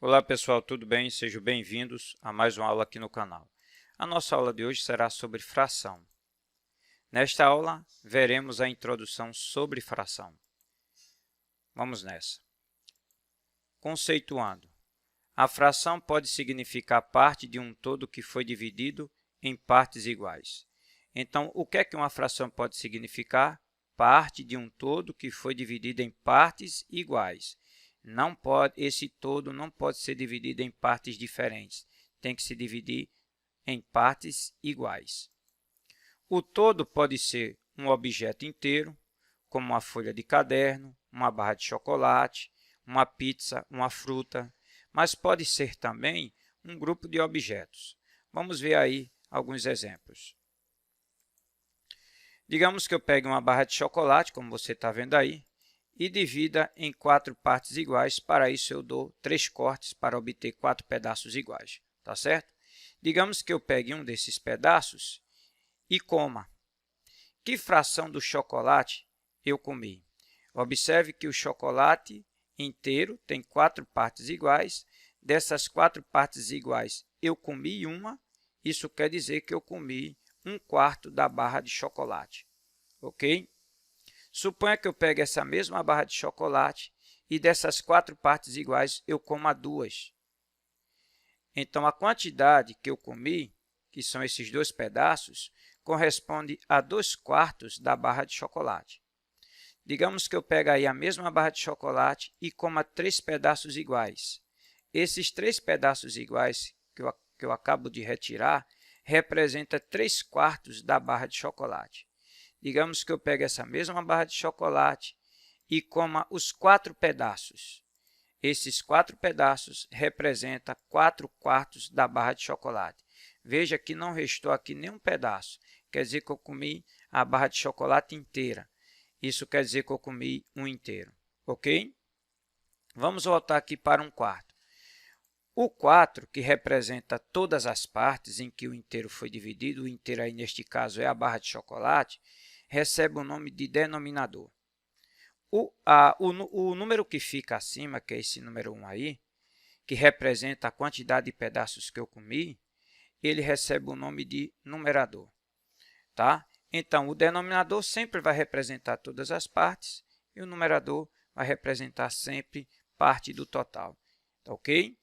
Olá pessoal, tudo bem? Sejam bem-vindos a mais uma aula aqui no canal. A nossa aula de hoje será sobre fração. Nesta aula, veremos a introdução sobre fração. Vamos nessa. Conceituando. A fração pode significar parte de um todo que foi dividido em partes iguais. Então, o que é que uma fração pode significar? Parte de um todo que foi dividido em partes iguais. Esse todo não pode ser dividido em partes diferentes. Tem que se dividir em partes iguais. O todo pode ser um objeto inteiro, como uma folha de caderno, uma barra de chocolate, uma pizza, uma fruta, mas pode ser também um grupo de objetos. Vamos ver aí alguns exemplos. Digamos que eu pegue uma barra de chocolate, como você está vendo aí, e divida em 4 partes iguais. Para isso, eu dou 3 cortes para obter 4 pedaços iguais, tá certo? Digamos que eu pegue um desses pedaços e coma. Que fração do chocolate eu comi? Observe que o chocolate inteiro tem 4 partes iguais. Dessas 4 partes iguais, eu comi uma. Isso quer dizer que eu comi 1/4 da barra de chocolate, ok? Suponha que eu pegue essa mesma barra de chocolate e dessas 4 partes iguais eu coma 2. Então, a quantidade que eu comi, que são esses 2 pedaços, corresponde a 2/4 da barra de chocolate. Digamos que eu pegue aí a mesma barra de chocolate e coma 3 pedaços iguais. Esses 3 pedaços iguais que eu acabo de retirar representam 3/4 da barra de chocolate. Digamos que eu pegue essa mesma barra de chocolate e coma os 4 pedaços. Esses 4 pedaços representam 4/4 da barra de chocolate. Veja que não restou aqui nenhum pedaço. Quer dizer que eu comi a barra de chocolate inteira. Isso quer dizer que eu comi um inteiro, ok? Vamos voltar aqui para 1/4. O 4, que representa todas as partes em que o inteiro foi dividido, o inteiro aí neste caso é a barra de chocolate, recebe o nome de denominador. O número que fica acima, que é esse número 1 aí, que representa a quantidade de pedaços que eu comi, ele recebe o nome de numerador, tá? Então, o denominador sempre vai representar todas as partes e o numerador vai representar sempre parte do total, ok?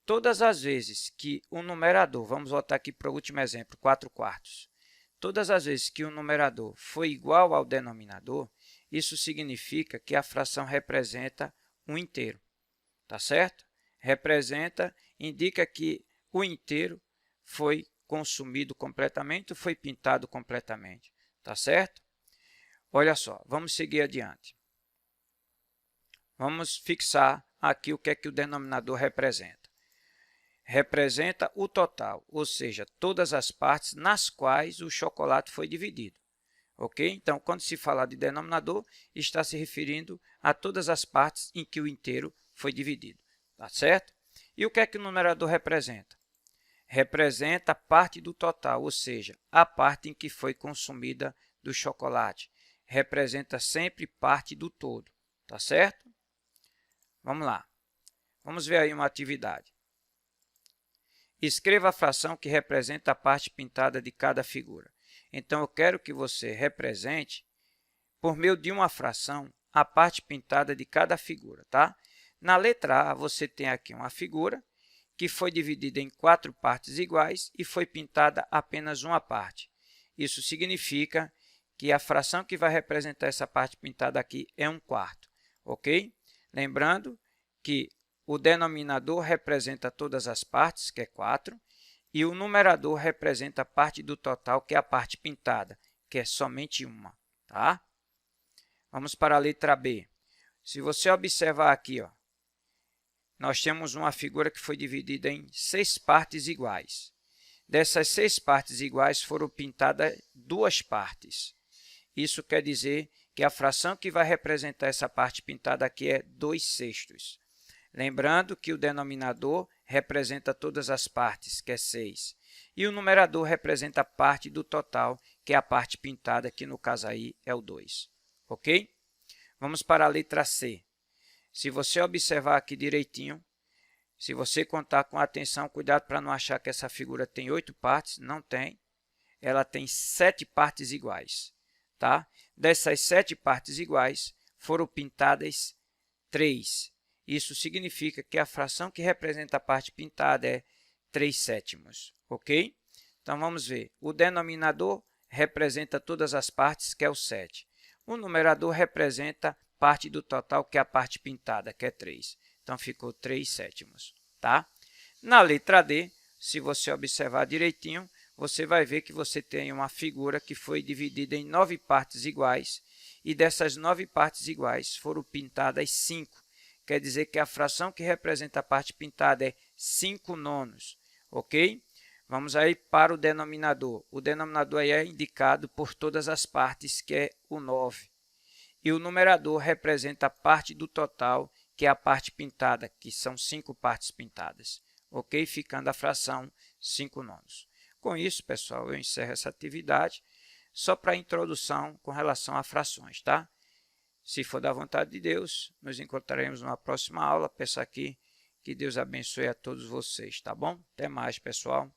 Todas as vezes que o numerador, vamos voltar aqui para o último exemplo, 4/4. Todas as vezes que o numerador for igual ao denominador, isso significa que a fração representa um inteiro, tá certo? Indica que o inteiro foi consumido completamente, foi pintado completamente, tá certo? Olha só, vamos seguir adiante. Vamos fixar aqui o que é que o denominador representa. Representa o total, ou seja, todas as partes nas quais o chocolate foi dividido. Ok? Então, quando se fala de denominador, está se referindo a todas as partes em que o inteiro foi dividido. Tá certo? E o que é que o numerador representa? Representa a parte do total, ou seja, a parte em que foi consumida do chocolate. Representa sempre parte do todo. Tá certo? Vamos lá. Vamos ver aí uma atividade. Escreva a fração que representa a parte pintada de cada figura. Então, eu quero que você represente, por meio de uma fração, a parte pintada de cada figura, tá? Na letra A, você tem aqui uma figura que foi dividida em 4 partes iguais e foi pintada apenas uma parte. Isso significa que a fração que vai representar essa parte pintada aqui é 1/4, ok? Lembrando que o denominador representa todas as partes, que é 4, e o numerador representa a parte do total, que é a parte pintada, que é somente uma, tá? Vamos para a letra B. Se você observar aqui, ó, nós temos uma figura que foi dividida em 6 partes iguais. Dessas 6 partes iguais foram pintadas 2 partes. Isso quer dizer que a fração que vai representar essa parte pintada aqui é 2/6. Lembrando que o denominador representa todas as partes, que é 6. E o numerador representa a parte do total, que é a parte pintada, que no caso aí é o 2. Ok? Vamos para a letra C. Se você observar aqui direitinho, Se você contar com atenção, cuidado para não achar que essa figura tem 8 partes, não tem. Ela tem 7 partes iguais, tá? Dessas 7 partes iguais, foram pintadas 3. Isso significa que a fração que representa a parte pintada é 3/7, ok? Então, vamos ver. O denominador representa todas as partes, que é o 7. O numerador representa parte do total, que é a parte pintada, que é 3. Então, ficou 3/7, tá? Na letra D, se você observar direitinho, você vai ver que você tem uma figura que foi dividida em 9 partes iguais, e dessas 9 partes iguais foram pintadas 5. Quer dizer que a fração que representa a parte pintada é 5/9, ok? Vamos aí para o denominador. O denominador aí é indicado por todas as partes, que é o 9. E o numerador representa a parte do total, que é a parte pintada, que são 5 partes pintadas, ok? Ficando a fração 5/9. Com isso, pessoal, eu encerro essa atividade, só para introdução com relação a frações, tá? Se for da vontade de Deus, nos encontraremos numa próxima aula. Peço aqui que Deus abençoe a todos vocês, tá bom? Até mais, pessoal.